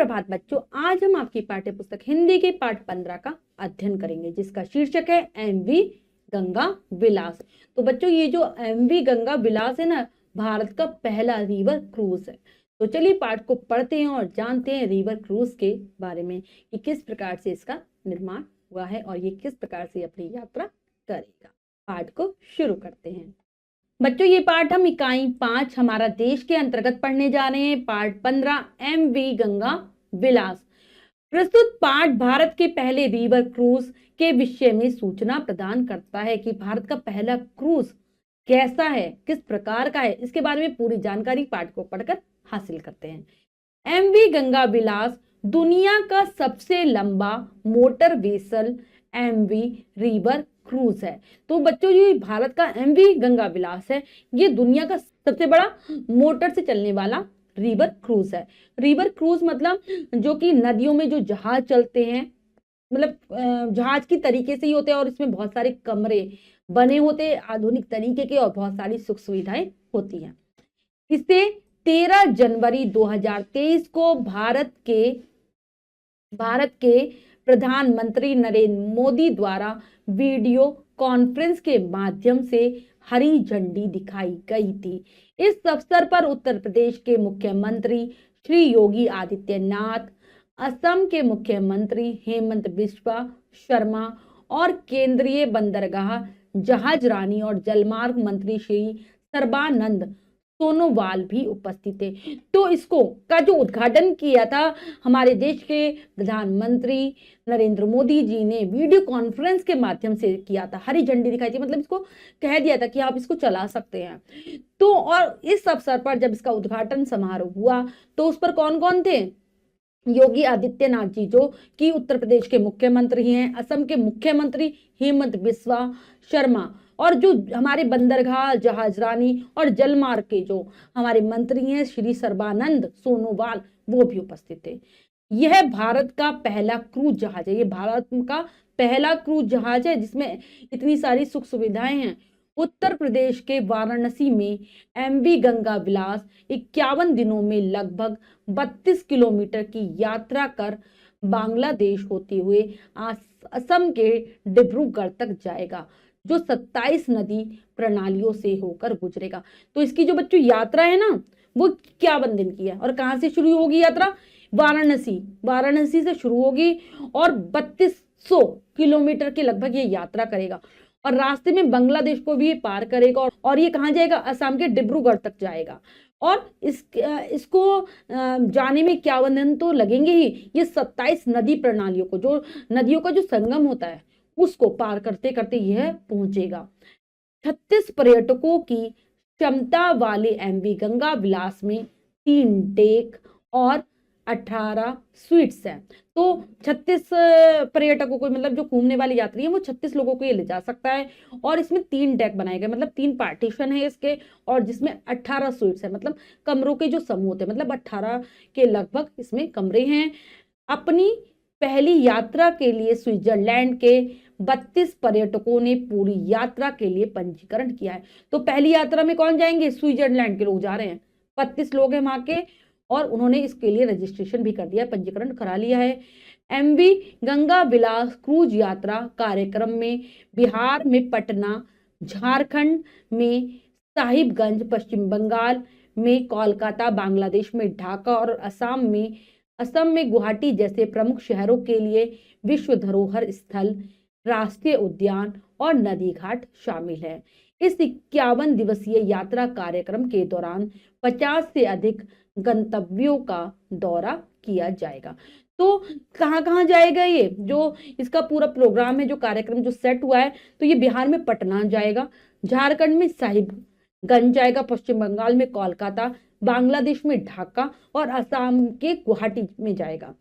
सुप्रभात बच्चों, आज हम आपकी पाठ्य पुस्तक हिंदी के पाठ 15 का अध्ययन करेंगे, जिसका शीर्षक है एमवी गंगा विलास। तो बच्चों, ये जो एमवी गंगा विलास है ना, भारत का पहला रिवर क्रूज है। तो चलिए पाठ को पढ़ते हैं और जानते हैं रिवर क्रूज के बारे में कि किस प्रकार से इसका निर्माण हुआ है और ये किस प्रकार से अपनी यात्रा करेगा। पाठ को शुरू करते हैं। बच्चों, ये पाठ हम इकाई 5 हमारा देश के अंतर्गत पढ़ने जा रहे हैं। पाठ 15 एमवी गंगा विलास। प्रस्तुत पाठ भारत के पहले रिवर क्रूज के विषय में सूचना प्रदान करता है कि भारत का पहला क्रूज कैसा है, किस प्रकार का है। इसके बारे में पूरी जानकारी पाठ को पढ़कर हासिल करते हैं। एमवी गंगा विलास दुनिया का सबसे लंबा motor vessel MV river cruise है। तो बच्चों, ये भारत का एमवी गंगा विलास है, ये दुनिया का सबसे बड़ा मोटर से चलने वाला रिवर क्रूज है। रिवर क्रूज मतलब जो कि नदियों में जो जहाज चलते हैं, मतलब जहाज की तरीके से ही होते हैं और इसमें बहुत सारे कमरे बने होते हैं आधुनिक तरीके के और बहुत सारी सुख सुविधाएं होती हैं। इसे 13 जनवरी 2023 को भारत के प्रधानमंत्री नरेंद्र मोदी द्वारा वीडियो कॉन्फ्रेंस के माध्यम से हरी झंडी दिखाई गई थी। इस अवसर पर उत्तर प्रदेश के मुख्यमंत्री श्री योगी आदित्यनाथ, असम के मुख्यमंत्री हेमंत बिस्वा शर्मा और केंद्रीय बंदरगाह, जहाजरानी और जलमार्ग मंत्री श्री सर्बानंद सोनोवाल भी उपस्थित थे। तो इसको का जो उद्घाटन किया था हमारे देश के प्रधानमंत्री नरेंद्र मोदी जी ने वीडियो कॉन्फ्रेंस के माध्यम से किया था। हरी झंडी दिखाई थी, मतलब इसको कह दिया था कि आप इसको चला सकते हैं। तो और इस अवसर पर जब इसका उद्घाटन समारोह हुआ तो उस पर कौन कौन थे? योगी आदित्यनाथ जी जो कि उत्तर प्रदेश के मुख्यमंत्री हैं, असम के मुख्यमंत्री हेमंत बिस्वा शर्मा और जो हमारे बंदरगाह, जहाजरानी और जलमार्ग के जो हमारे मंत्री हैं श्री सर्बानंद सोनोवाल, वो भी उपस्थित थे। यह भारत का पहला क्रूज जहाज है। ये भारत का पहला क्रूज जहाज है जिसमें इतनी सारी सुख सुविधाएं हैं। उत्तर प्रदेश के वाराणसी में एमवी गंगा विलास 51 दिनों में लगभग 32 किलोमीटर की यात्रा कर बांग्लादेश होते हुए असम के डिब्रूगढ़ तक जाएगा, जो 27 नदी प्रणालियों से होकर गुजरेगा। तो इसकी जो बच्चों यात्रा है ना, वो 51 दिन की है। और कहां से शुरू होगी यात्रा? वाराणसी से शुरू होगी और 3200 किलोमीटर के लगभग ये यात्रा करेगा और रास्ते में बांग्लादेश को भी पार करेगा और ये कहां जाएगा? असम के डिब्रूगढ़ तक जाएगा। और इसको जाने में 51 दिन तो लगेंगे ही। ये 27 नदी प्रणालियों को, जो नदियों का जो संगम होता है, उसको पार करते करते यह पहुंचेगा। 36 पर्यटकों की क्षमता वाले एमवी गंगा विलास में 3 डेक और 18 स्वीट्स हैं। तो 36 पर्यटकों को, मतलब जो घूमने वाले यात्री हैं, वो 36 लोगों को ये ले जा सकता है। और इसमें 3 डेक बनाए गए, मतलब 3 पार्टीशन है इसके, और जिसमें 18 स्वीट्स है, मतलब कमरों के जो समूह होते हैं, मतलब 18 के लगभग इसमें कमरे हैं। अपनी पहली यात्रा के लिए स्विट्जरलैंड के 32 पर्यटकों ने पूरी यात्रा के लिए पंजीकरण किया है। तो पहली यात्रा में कौन जाएंगे? स्विट्जरलैंड के लोग जा रहे हैं। 32 लोग हैं वहां के और उन्होंने इसके लिए रजिस्ट्रेशन भी कर दिया, पंजीकरण करा लिया है। एमवी गंगा विलास क्रूज यात्रा कार्यक्रम में बिहार में पटना, झारखंड में साहिबगंज, पश्चिम बंगाल में कोलकाता, बांग्लादेश में ढाका और असम में गुवाहाटी जैसे प्रमुख शहरों के लिए विश्व धरोहर स्थल, राष्ट्रीय उद्यान और नदी घाट शामिल है। इस 51 दिवसीय यात्रा कार्यक्रम के दौरान 50 से अधिक गंतव्यों का दौरा किया जाएगा। तो कहां कहां जाएगा ये? जो इसका पूरा प्रोग्राम है, जो कार्यक्रम जो सेट हुआ है, तो ये बिहार में पटना जाएगा, झारखंड में साहिबगंज जाएगा, पश्चिम बंगाल में कोलकाता, बांग्लादेश में ढाका और असम के गुवाहाटी में जाएगा।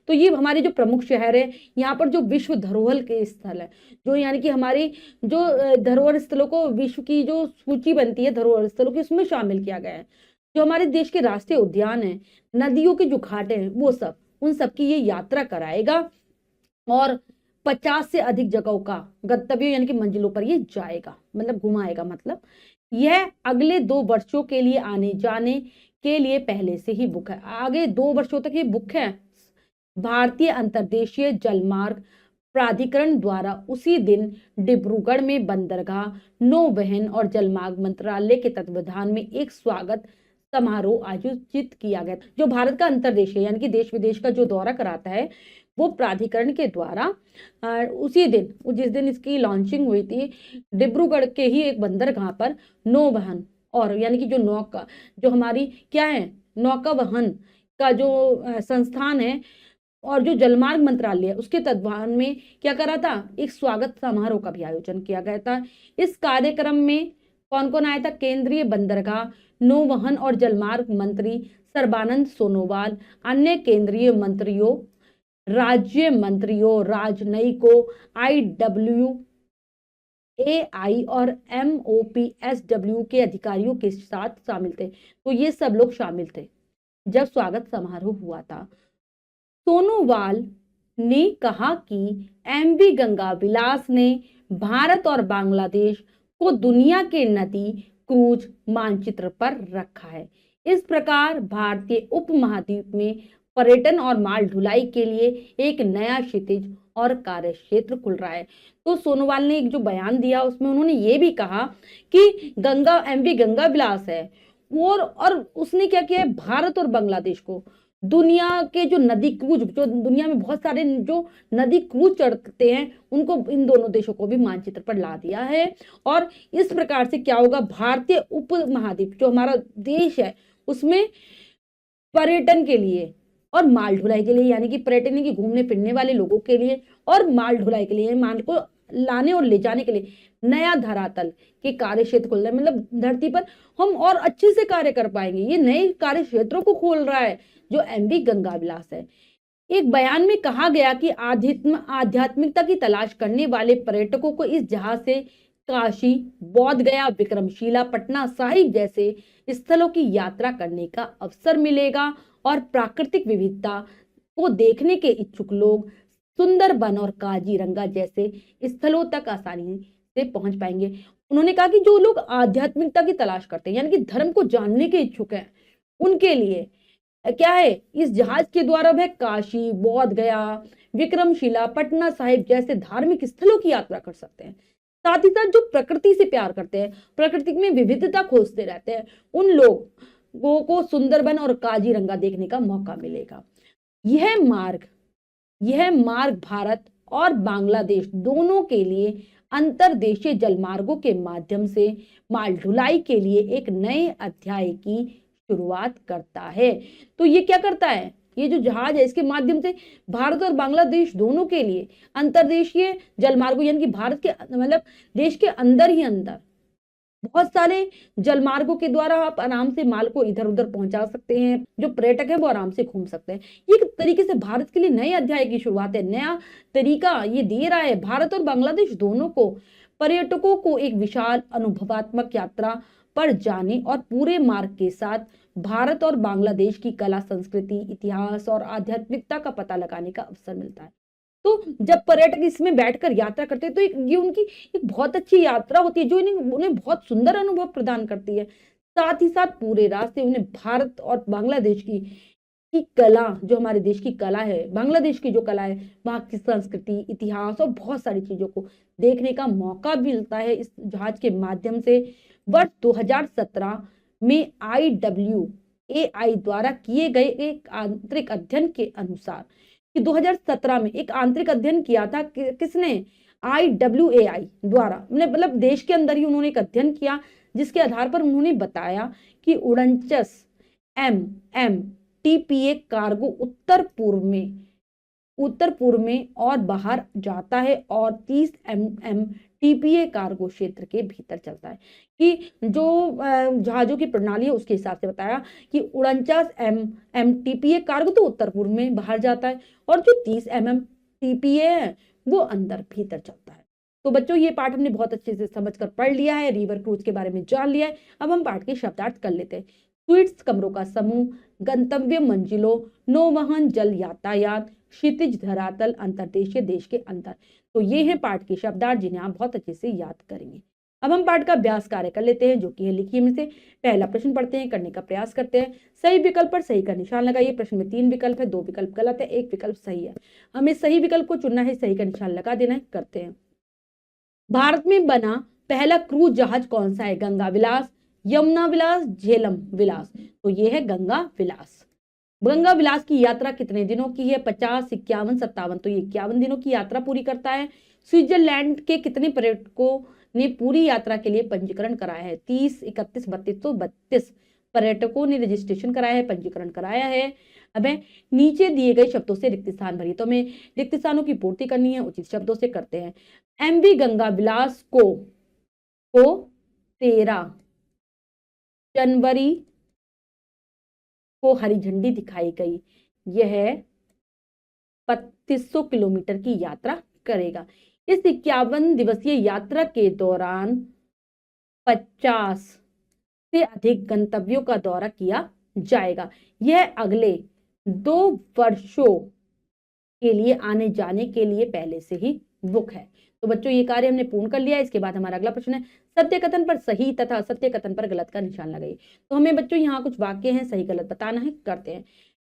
तो ये हमारे जो प्रमुख शहर है, यहाँ पर जो विश्व धरोहर के स्थल है, जो यानी कि हमारी जो धरोहर स्थलों को, विश्व की जो सूची बनती है धरोहर स्थलों की, उसमें शामिल किया गया है। जो हमारे देश के राष्ट्रीय उद्यान है, नदियों के जो घाट हैं, वो सब, उन सब की ये यात्रा कराएगा और 50 से अधिक जगहों का गंतव्य यानी कि मंजिलों पर ये जाएगा, मतलब घुमाएगा। मतलब यह अगले 2 वर्षों के लिए आने जाने के लिए पहले से ही बुक है। आगे 2 वर्षों तक ये बुक है भारतीय अंतर्देशीय जलमार्ग प्राधिकरण द्वारा उसी दिन डिब्रूगढ़ में बंदरगाह, नौवहन और जलमार्ग मंत्रालय के तत्वावधान में एक स्वागत समारोह आयोजित किया गया। जो भारत का अंतर्देशीय यानी कि देश विदेश का जो दौरा कराता है वो प्राधिकरण के द्वारा उसी दिन, जिस दिन इसकी लॉन्चिंग हुई थी, डिब्रूगढ़ के ही एक बंदरगाह पर नौवहन और यानी कि जो नौका, जो हमारी क्या है, नौका वहन का जो संस्थान है और जो जलमार्ग मंत्रालय है उसके तत्वावधान में क्या करा था, एक स्वागत समारोह का भी आयोजन किया गया था। इस कार्यक्रम में कौन कौन आया था? केंद्रीय बंदरगाह, नौवहन और जलमार्ग मंत्री सर्बानंद सोनोवाल, अन्य केंद्रीय मंत्रियों, राज्य मंत्रियों, राजनयिकों, IWAI और MOPSW के अधिकारियों के साथ शामिल थे। तो ये सब लोग शामिल थे जब स्वागत समारोह हुआ था। सोनोवाल ने कहा कि MV गंगा विलास ने भारत और बांग्लादेश को दुनिया के नदी क्रूज मानचित्र पर रखा है। इस प्रकार भारतीय उपमहाद्वीप में पर्यटन और माल ढुलाई के लिए एक नया क्षितिज और कार्य क्षेत्र खुल रहा है। तो सोनोवाल ने एक जो बयान दिया उसमें उन्होंने ये भी कहा कि गंगा, MV गंगा विलास है और उसने क्या किया है, भारत और बांग्लादेश को दुनिया के जो नदी क्रूज, जो दुनिया में बहुत सारे जो नदी क्रूज चढ़ते हैं, उनको, इन दोनों देशों को भी मानचित्र पर ला दिया है। और इस प्रकार से क्या होगा, भारतीय उपमहाद्वीप जो हमारा देश है उसमें पर्यटन के लिए और माल ढुलाई के लिए, यानी कि पर्यटन की घूमने फिरने वाले लोगों के लिए और माल ढुलाई के लिए, माल को लाने और ले जाने के लिए नया धरातल के कार्य क्षेत्र खोल रहा है। मतलब धरती पर हम और अच्छे से कार्य कर पाएंगे, ये नए कार्य क्षेत्रों को खोल रहा है जो MV गंगा विलास है। एक बयान में कहा गया कि आध्यात्मिकता की तलाश करने वाले पर्यटकों को इस जहाज से काशी, बोध गया, विक्रमशिला, पटना साहिब जैसे स्थलों की यात्रा करने का अवसर मिलेगा और प्राकृतिक विविधता को देखने के इच्छुक लोग सुंदरबन और काजीरंगा जैसे स्थलों तक आसानी से पहुंच पाएंगे। उन्होंने कहा कि जो लोग आध्यात्मिकता की तलाश करते हैं यानी कि धर्म को जानने के इच्छुक हैं, उनके लिए क्या है, इस जहाज के द्वारा वह काशी, बोध गया, विक्रमशिला, पटना साहिब जैसे धार्मिक स्थलों की यात्रा कर सकते हैं। साथ ही साथ जो प्रकृति से प्यार करते हैं, प्रकृति में विविधता खोजते रहते हैं, उन लोगों को सुंदरबन और काजीरंगा देखने का मौका मिलेगा। यह मार्ग भारत और बांग्लादेश दोनों के लिए अंतर्देशीय जलमार्गों के माध्यम से माल ढुलाई के लिए एक नए अध्याय की शुरुआत करता है। तो ये क्या करता है, ये जो जहाज है इसके माध्यम से भारत और बांग्लादेश दोनों के लिए अंतर्देशीय जलमार्गों यानी कि भारत के, मतलब देश के अंदर ही अंदर बहुत सारे जलमार्गों के द्वारा आप आराम से माल को इधर उधर पहुंचा सकते हैं, जो पर्यटक है वो आराम से घूम सकते हैं। ये एक तरीके से भारत के लिए नए अध्याय की शुरुआत है, नया तरीका ये दे रहा है। भारत और बांग्लादेश दोनों को, पर्यटकों को एक विशाल अनुभवात्मक यात्रा पर जाने और पूरे मार्ग के साथ भारत और बांग्लादेश की कला, संस्कृति, इतिहास और आध्यात्मिकता का पता लगाने का अवसर मिलता है। तो जब पर्यटक इसमें बैठकर यात्रा करते हैं तो ये उनकी एक बहुत अच्छी यात्रा होती है जो उन्हें बहुत सुंदर अनुभव प्रदान करती है। साथ ही साथ पूरे रास्ते उन्हें भारत और बांग्लादेश की कला, जो हमारे देश की कला है, बांग्लादेश की जो कला है, वहाँ की संस्कृति, इतिहास और बहुत सारी चीजों को देखने का मौका मिलता है इस जहाज के माध्यम से। वर्ष 2017 में IWAI द्वारा किए गए एक आंतरिक अध्ययन के अनुसार कि 2017 में एक आंतरिक अध्ययन किया था किसने, IWAI द्वारा, मतलब देश के अंदर ही उन्होंने एक अध्ययन किया जिसके आधार पर उन्होंने बताया कि 49 MMTPA कार्गो उत्तर पूर्व में और बाहर जाता है और 30 MMTPA कार्गो क्षेत्र के भीतर चलता है। कि जो जहाजों की प्रणाली है उसके हिसाब से बताया कि 49 MMTPA कार्गो तो उत्तर पूर्व में बाहर जाता है और जो 30 MMTPA है वो अंदर भीतर चलता है। तो बच्चों ये पाठ हमने बहुत अच्छे से समझकर पढ़ लिया है, रिवर क्रूज के बारे में जान लिया है। अब हम पाठ के शब्दार्थ कर लेते हैं। स्वीट्स कमरों का समूह, गंतव्य मंजिलों, नौवहन, जल यातायात, क्षितिज धरातल, अंतर्देशीय, देश के अंदर। तो ये है पाठ के शब्दार्थ जिन्हें आप बहुत अच्छे से याद करेंगे। अब हम पाठ का अभ्यास कार्य कर लेते हैं, जो कि है लिखिए में से पहला प्रश्न पढ़ते हैं, करने का प्रयास करते हैं। सही विकल्प पर सही का निशान लगाइए। प्रश्न में 3 विकल्प है, 2 विकल्प गलत है, 1 विकल्प सही है। हमें सही विकल्प को चुनना है, सही का निशान लगा देना है। करते हैं। भारत में बना पहला क्रूज जहाज कौन सा है? गंगा विलास, यमुना विलास, झेलम विलास। तो ये है गंगा विलास। गंगा विलास की यात्रा कितने दिनों की है? 50, 51, 57। तो ये 51 दिनों की यात्रा पूरी करता है। स्विट्जरलैंड के कितने पर्यटकों ने पूरी यात्रा के लिए पंजीकरण कराया है? 30, 31, 32। तो 32 पर्यटकों ने रजिस्ट्रेशन कराया है, पंजीकरण कराया है। अब नीचे दिए गए शब्दों से रिक्त स्थान भरिए। तो हमें रिक्त स्थानों की पूर्ति करनी है, उचित शब्दों से करते हैं। एमवी गंगा विलास को 13 जनवरी को हरी झंडी दिखाई गई। यह 3200 किलोमीटर की यात्रा करेगा। इस 51 दिवसीय यात्रा के दौरान 50 से अधिक गंतव्यों का दौरा किया जाएगा। यह अगले 2 वर्षों के लिए आने जाने के लिए पहले से ही बुक है। तो बच्चों ये कार्य हमने पूर्ण कर लिया। इसके बाद हमारा अगला प्रश्न है, सत्य कथन पर सही तथा असत्य कथन पर गलत का निशान लगाइए। तो हमें बच्चों यहाँ कुछ वाक्य हैं, सही गलत बताना है। करते हैं।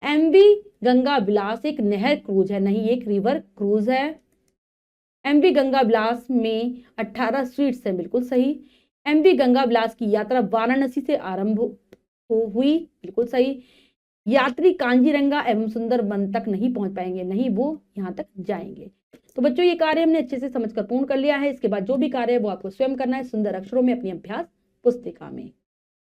एमवी गंगा विलास एक नहर क्रूज है, नहीं एक रिवर क्रूज है। एमवी गंगा विलास में 18 स्वीट्स हैं, बिल्कुल सही। एमवी गंगा विलास की यात्रा वाराणसी से आरंभ हुई, बिल्कुल सही। यात्री कांजीरंगा एवं सुंदरबन तक नहीं पहुंच पाएंगे, नहीं वो यहां तक जाएंगे। तो बच्चों ये कार्य हमने अच्छे से समझकर पूर्ण कर लिया है। इसके बाद जो भी कार्य है वो आपको स्वयं करना है सुंदर अक्षरों में अपनी अभ्यास पुस्तिका में।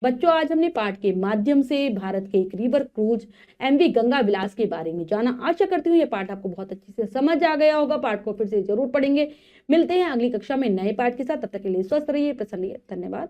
बच्चों आज हमने पाठ के माध्यम से भारत के एक रिवर क्रूज एमवी गंगा विलास के बारे में जाना। आशा करती हूँ ये पाठ आपको बहुत अच्छे से समझ आ गया होगा। पाठ को फिर से जरूर पढ़ेंगे। मिलते हैं अगली कक्षा में नए पाठ के साथ। तब तक के लिए स्वस्थ रहिए, प्रसन्न रहिए। धन्यवाद।